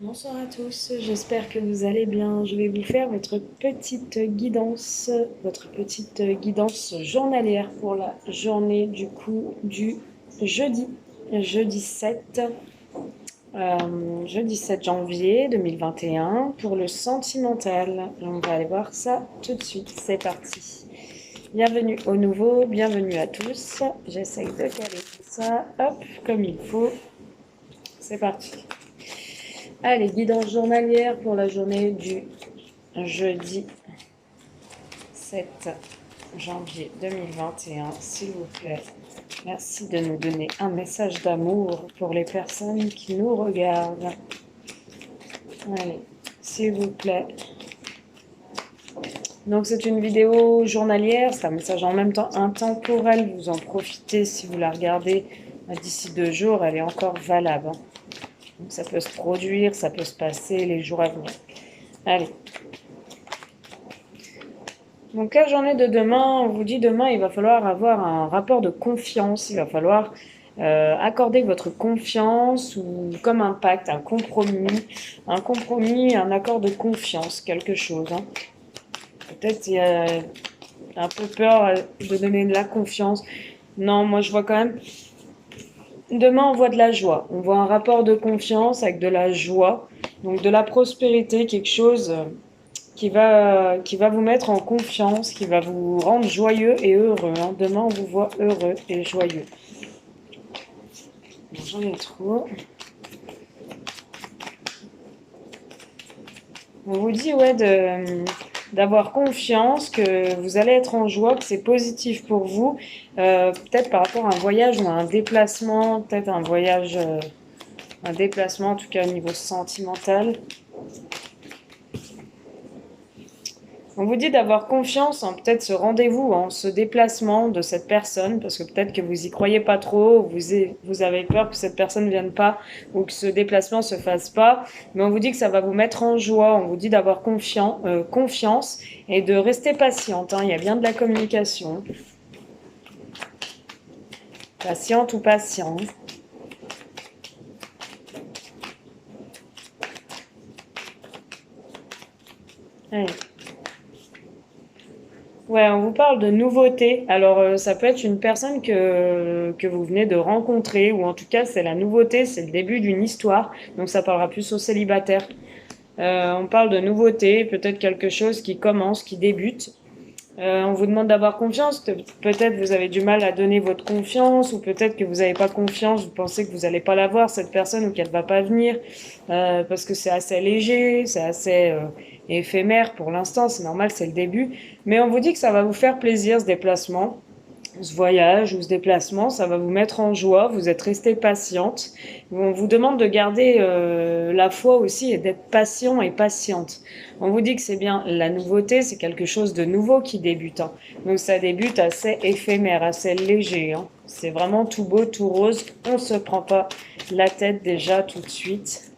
Bonsoir à tous, j'espère que vous allez bien. Je vais vous faire votre petite guidance journalière pour la journée du jeudi, jeudi 7, jeudi 7 janvier 2021 pour le sentimental. On va aller voir ça tout de suite, c'est parti. Bienvenue au nouveau, bienvenue à tous. J'essaye de caler tout ça, hop, comme il faut. C'est parti. Allez, guidance journalière pour la journée du jeudi 7 janvier 2021, s'il vous plaît. Merci de nous donner un message d'amour pour les personnes qui nous regardent. Allez, s'il vous plaît. Donc c'est une vidéo journalière, c'est un message en même temps intemporel. Vous en profitez si vous la regardez d'ici 2 jours, elle est encore valable. Donc ça peut se produire, ça peut se passer les jours à venir. Allez. Donc la journée de demain, on vous dit demain, il va falloir avoir un rapport de confiance, il va falloir accorder votre confiance ou comme un pacte, un compromis, un accord de confiance, quelque chose. Hein. Peut-être il y a un peu peur de donner de la confiance. Non, moi je vois quand même. Demain, on voit de la joie. On voit un rapport de confiance avec de la joie, donc de la prospérité, quelque chose qui va vous mettre en confiance, qui va vous rendre joyeux et heureux. Hein. Demain, on vous voit heureux et joyeux. J'en ai trop. On vous dit d'avoir confiance, que vous allez être en joie, que c'est positif pour vous. Peut-être par rapport à un voyage ou à un déplacement, peut-être un déplacement en tout cas au niveau sentimental. On vous dit d'avoir confiance en peut-être ce rendez-vous, en ce déplacement de cette personne, parce que peut-être que vous y croyez pas trop, vous avez peur que cette personne ne vienne pas, ou que ce déplacement se fasse pas. Mais on vous dit que ça va vous mettre en joie, on vous dit d'avoir confiance et de rester patiente. Hein. Il y a bien de la communication. Patiente ou patient. Allez. Ouais, on vous parle de nouveauté. Alors, ça peut être une personne que vous venez de rencontrer, ou en tout cas, c'est la nouveauté, c'est le début d'une histoire. Donc, ça parlera plus aux célibataires. On parle de nouveauté, peut-être quelque chose qui commence, qui débute. On vous demande d'avoir confiance. Peut-être vous avez du mal à donner votre confiance, ou peut-être que vous n'avez pas confiance, vous pensez que vous n'allez pas la voir, cette personne, ou qu'elle va pas venir, parce que c'est assez léger, c'est assez éphémère pour l'instant, c'est normal, c'est le début. Mais on vous dit que ça va vous faire plaisir ce déplacement, ce voyage ou ce déplacement, ça va vous mettre en joie, vous êtes resté patiente. On vous demande de garder la foi aussi et d'être patient et patiente. On vous dit que c'est bien la nouveauté, c'est quelque chose de nouveau qui débute. Hein. Donc ça débute assez éphémère, assez léger. Hein. C'est vraiment tout beau, tout rose. On ne se prend pas la tête déjà tout de suite.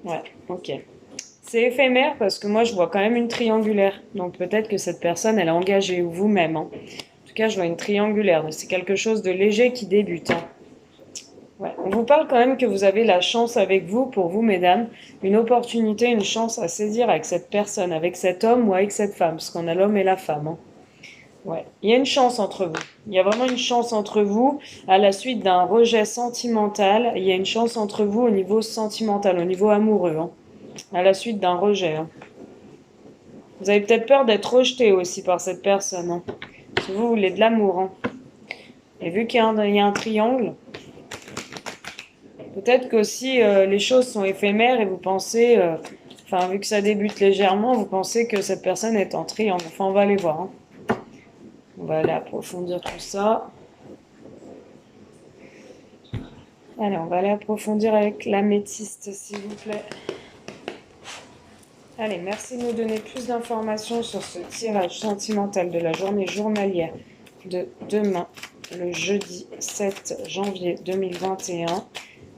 Ouais, ok. C'est éphémère parce que moi je vois quand même une triangulaire. Donc peut-être que cette personne elle est engagée ou vous-même. Hein. En tout cas je vois une triangulaire. Donc c'est quelque chose de léger qui débute. Hein. Ouais. On vous parle quand même que vous avez la chance avec vous, pour vous mesdames, une opportunité, une chance à saisir avec cette personne, avec cet homme ou avec cette femme. Parce qu'on a l'homme et la femme. Hein. Ouais. Il y a une chance entre vous. Il y a vraiment une chance entre vous à la suite d'un rejet sentimental. Il y a une chance entre vous au niveau sentimental, au niveau amoureux. Hein. À la suite d'un rejet. Hein. Vous avez peut-être peur d'être rejeté aussi par cette personne. Hein. Si vous voulez de l'amour. Hein. Et vu qu'il y a un triangle, peut-être qu'aussi les choses sont éphémères et vous pensez, vu que ça débute légèrement, vous pensez que cette personne est en triangle. Enfin, on va aller voir. Hein. On va aller approfondir tout ça. Allez, on va aller approfondir avec l'améthyste, s'il vous plaît. Allez, merci de nous donner plus d'informations sur ce tirage sentimental de la journée journalière de demain, le jeudi 7 janvier 2021.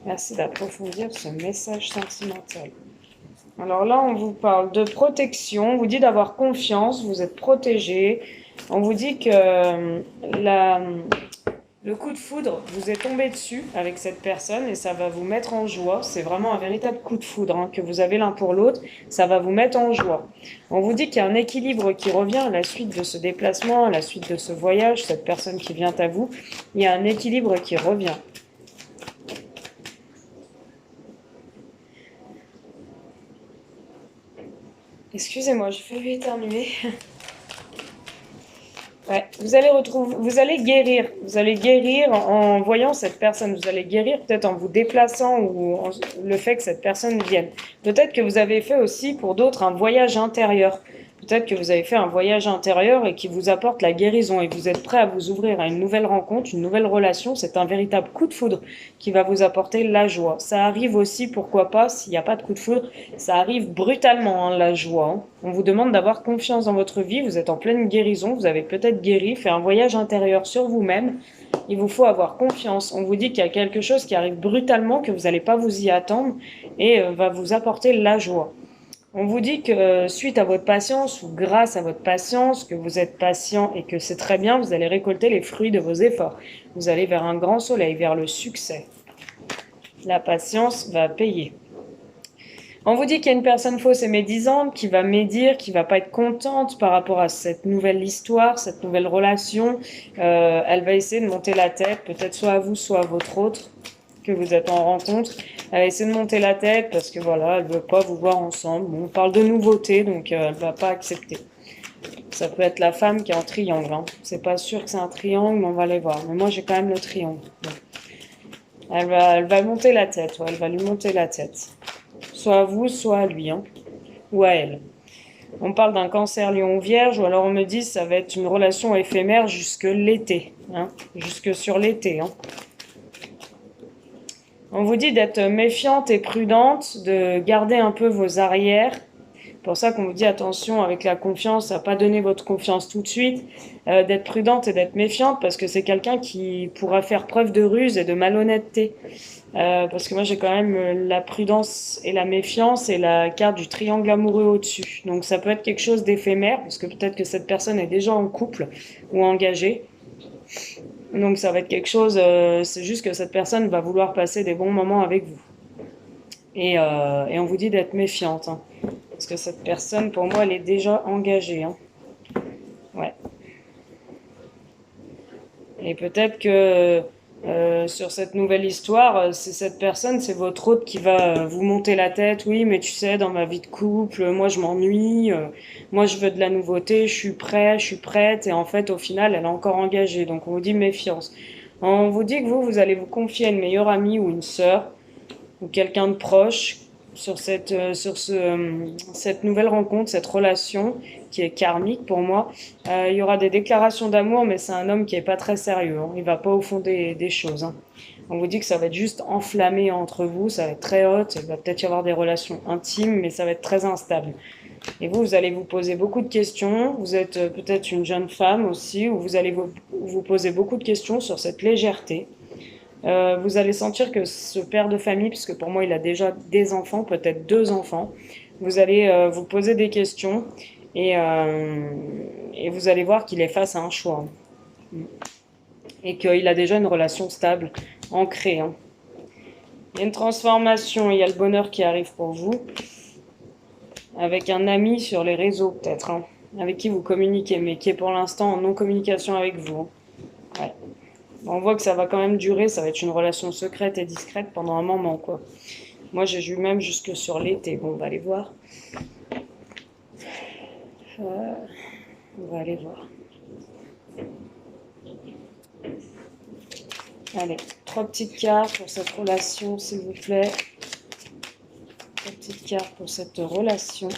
Merci d'approfondir ce message sentimental. Alors là, on vous parle de protection, on vous dit d'avoir confiance, vous êtes protégé. On vous dit que Le coup de foudre vous est tombé dessus avec cette personne et ça va vous mettre en joie. C'est vraiment un véritable coup de foudre hein, que vous avez l'un pour l'autre. Ça va vous mettre en joie. On vous dit qu'il y a un équilibre qui revient à la suite de ce déplacement, à la suite de ce voyage, cette personne qui vient à vous. Il y a un équilibre qui revient. Excusez-moi, je fais éternuer. Ouais, vous allez guérir. Vous allez guérir en voyant cette personne. Vous allez guérir peut-être en vous déplaçant ou le fait que cette personne vienne. Peut-être que vous avez fait aussi pour d'autres un voyage intérieur. Peut-être que vous avez fait un voyage intérieur et qui vous apporte la guérison et vous êtes prêt à vous ouvrir à une nouvelle rencontre, une nouvelle relation. C'est un véritable coup de foudre qui va vous apporter la joie. Ça arrive aussi, pourquoi pas, s'il n'y a pas de coup de foudre, ça arrive brutalement, hein, la joie. Hein. On vous demande d'avoir confiance dans votre vie, vous êtes en pleine guérison, vous avez peut-être guéri, fait un voyage intérieur sur vous-même. Il vous faut avoir confiance. On vous dit qu'il y a quelque chose qui arrive brutalement, que vous n'allez pas vous y attendre et va vous apporter la joie. On vous dit que suite à votre patience ou grâce à votre patience, que vous êtes patient et que c'est très bien, vous allez récolter les fruits de vos efforts. Vous allez vers un grand soleil, vers le succès. La patience va payer. On vous dit qu'il y a une personne fausse et médisante qui va médire, qui va pas être contente par rapport à cette nouvelle histoire, cette nouvelle relation. Elle va essayer de monter la tête, peut-être soit à vous, soit à votre autre que vous êtes en rencontre. Elle va essayer de monter la tête parce que voilà, elle veut pas vous voir ensemble. Bon, on parle de nouveauté, donc elle va pas accepter. Ça peut être la femme qui est en triangle. Hein. C'est pas sûr que c'est un triangle, mais on va aller voir. Mais moi, j'ai quand même le triangle. Bon. Elle va monter la tête, ouais, elle va lui monter la tête. Soit à vous, soit à lui, hein, ou à elle. On parle d'un cancer lion vierge, ou alors on me dit ça va être une relation éphémère jusque l'été, hein, jusque sur l'été. Hein. On vous dit d'être méfiante et prudente, de garder un peu vos arrières. C'est pour ça qu'on vous dit attention avec la confiance, à pas donner votre confiance tout de suite, d'être prudente et d'être méfiante parce que c'est quelqu'un qui pourra faire preuve de ruse et de malhonnêteté. Parce que moi j'ai quand même la prudence et la méfiance et la carte du triangle amoureux au-dessus. Donc ça peut être quelque chose d'éphémère, parce que peut-être que cette personne est déjà en couple ou engagée. Donc ça va être quelque chose, c'est juste que cette personne va vouloir passer des bons moments avec vous. Et on vous dit d'être méfiante. Hein, parce que cette personne, pour moi, elle est déjà engagée. Hein. Ouais. Et peut-être que sur cette nouvelle histoire, c'est cette personne, c'est votre hôte qui va vous monter la tête. Oui, mais tu sais, dans ma vie de couple, moi je m'ennuie, moi je veux de la nouveauté, je suis prêt, je suis prête. Et en fait, au final, elle est encore engagée. Donc on vous dit méfiance. On vous dit que vous allez vous confier à une meilleure amie ou une sœur ou quelqu'un de proche sur cette nouvelle rencontre, cette relation qui est karmique pour moi. Il y aura des déclarations d'amour, mais c'est un homme qui est pas très sérieux. Hein. Il va pas au fond des choses. Hein. On vous dit que ça va être juste enflammé entre vous, ça va être très hot, il va peut-être y avoir des relations intimes, mais ça va être très instable. Et vous allez vous poser beaucoup de questions. Vous êtes peut-être une jeune femme aussi, où vous allez vous poser beaucoup de questions sur cette légèreté. Vous allez sentir que ce père de famille, puisque pour moi il a déjà des enfants, peut-être 2 enfants, vous allez vous poser des questions et vous allez voir qu'il est face à un choix. Hein. Et qu'il a déjà une relation stable, ancrée. Hein. Il y a une transformation, il y a le bonheur qui arrive pour vous, avec un ami sur les réseaux peut-être, hein, avec qui vous communiquez, mais qui est pour l'instant en non-communication avec vous. Hein. Ouais. On voit que ça va quand même durer, ça va être une relation secrète et discrète pendant un moment, quoi. Moi, j'ai eu même jusque sur l'été. Bon, on va aller voir. On va aller voir. Allez, 3 petites cartes pour cette relation, s'il vous plaît. 3 petites cartes pour cette relation.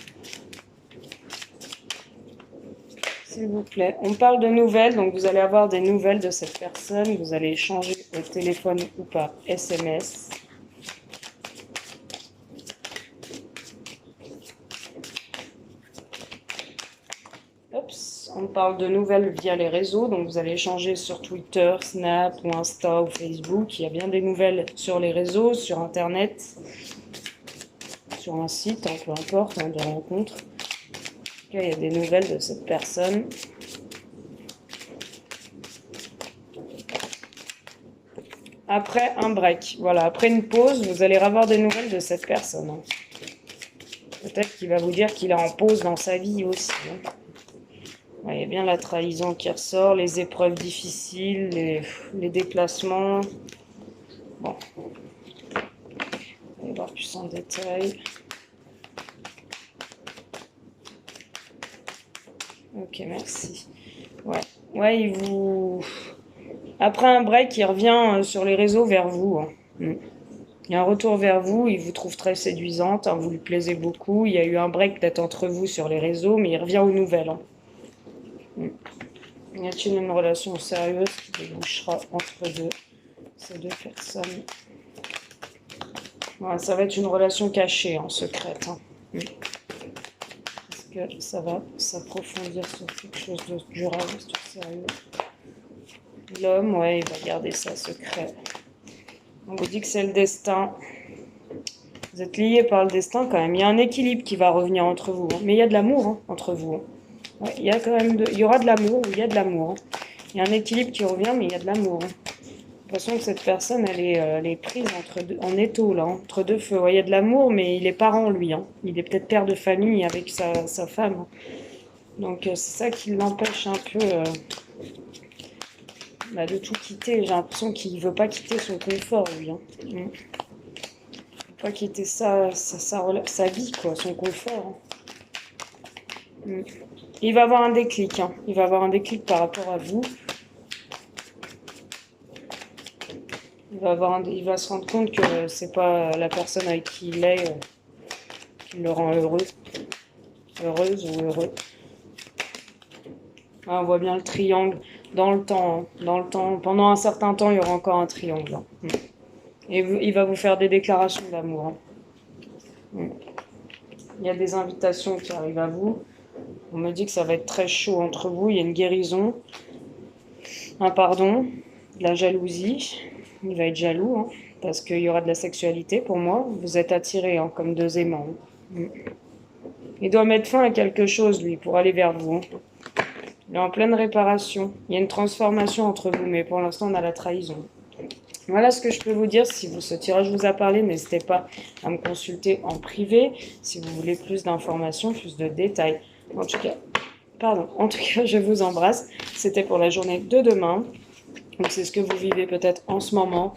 S'il vous plaît. On parle de nouvelles, donc vous allez avoir des nouvelles de cette personne. Vous allez échanger au téléphone ou par SMS. On parle de nouvelles via les réseaux, donc vous allez échanger sur Twitter, Snap ou Insta ou Facebook. Il y a bien des nouvelles sur les réseaux, sur Internet, sur un site, hein, peu importe, hein, de rencontres. En tout cas, il y a des nouvelles de cette personne. après un break. Voilà, après une pause, vous allez avoir des nouvelles de cette personne. Hein. Peut-être qu'il va vous dire qu'il est en pause dans sa vie aussi. Hein. Ouais, il y a bien la trahison qui ressort, les épreuves difficiles, les déplacements. Bon, on va voir plus en détail. Ok, merci. Ouais, ouais, il vous... Après un break, il revient sur les réseaux vers vous. Hein. Il y a un retour vers vous, il vous trouve très séduisante, hein, vous lui plaisez beaucoup. Il y a eu un break peut-être entre vous sur les réseaux, mais il revient aux nouvelles. Hein. Y a-t-il une relation sérieuse qui débouchera entre ces deux personnes? Ouais, ça va être une relation cachée, en secrète. Hein. Est-ce que ça va s'approfondir sur quelque chose de durable, de sérieux? L'homme, ouais, il va garder ça secret. On vous dit que c'est le destin. Vous êtes liés par le destin quand même. Il y a un équilibre qui va revenir entre vous. Hein. Mais il y a de l'amour hein, entre vous. Hein. Ouais, il y a quand même il y aura de l'amour, il y a de l'amour. Hein. Il y a un équilibre qui revient, mais il y a de l'amour. Hein. J'ai l'impression que cette personne, elle est prise en étau, là, entre deux feux. Ouais, il y a de l'amour, mais il est parent, lui. Hein. Il est peut-être père de famille avec sa femme. Hein. Donc, c'est ça qui l'empêche un peu de tout quitter. J'ai l'impression qu'il ne veut pas quitter son confort, lui. Hein. Il ne veut pas quitter sa vie, quoi, son confort. Hein. Il va avoir un déclic. Hein. Il va avoir un déclic par rapport à vous. Il va se rendre compte que c'est pas la personne avec qui il est qui le rend heureux, heureuse ou heureux. Ah, on voit bien le triangle dans le temps. Hein. Dans le temps, pendant un certain temps, il y aura encore un triangle. Hein. Et il va vous faire des déclarations d'amour. Hein. Il y a des invitations qui arrivent à vous. On me dit que ça va être très chaud entre vous. Il y a une guérison, un pardon, de la jalousie. Il va être jaloux, hein, parce qu'il y aura de la sexualité pour moi. Vous êtes attirés hein, comme deux aimants. Il doit mettre fin à quelque chose, lui, pour aller vers vous. Hein. Il est en pleine réparation. Il y a une transformation entre vous, mais pour l'instant, on a la trahison. Voilà ce que je peux vous dire. Si ce tirage vous a parlé, n'hésitez pas à me consulter en privé si vous voulez plus d'informations, plus de détails. En tout cas, je vous embrasse. C'était pour la journée de demain. Donc c'est ce que vous vivez peut-être en ce moment.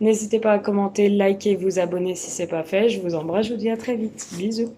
N'hésitez pas à commenter, liker, vous abonner si ce n'est pas fait. Je vous embrasse, je vous dis à très vite. Bisous.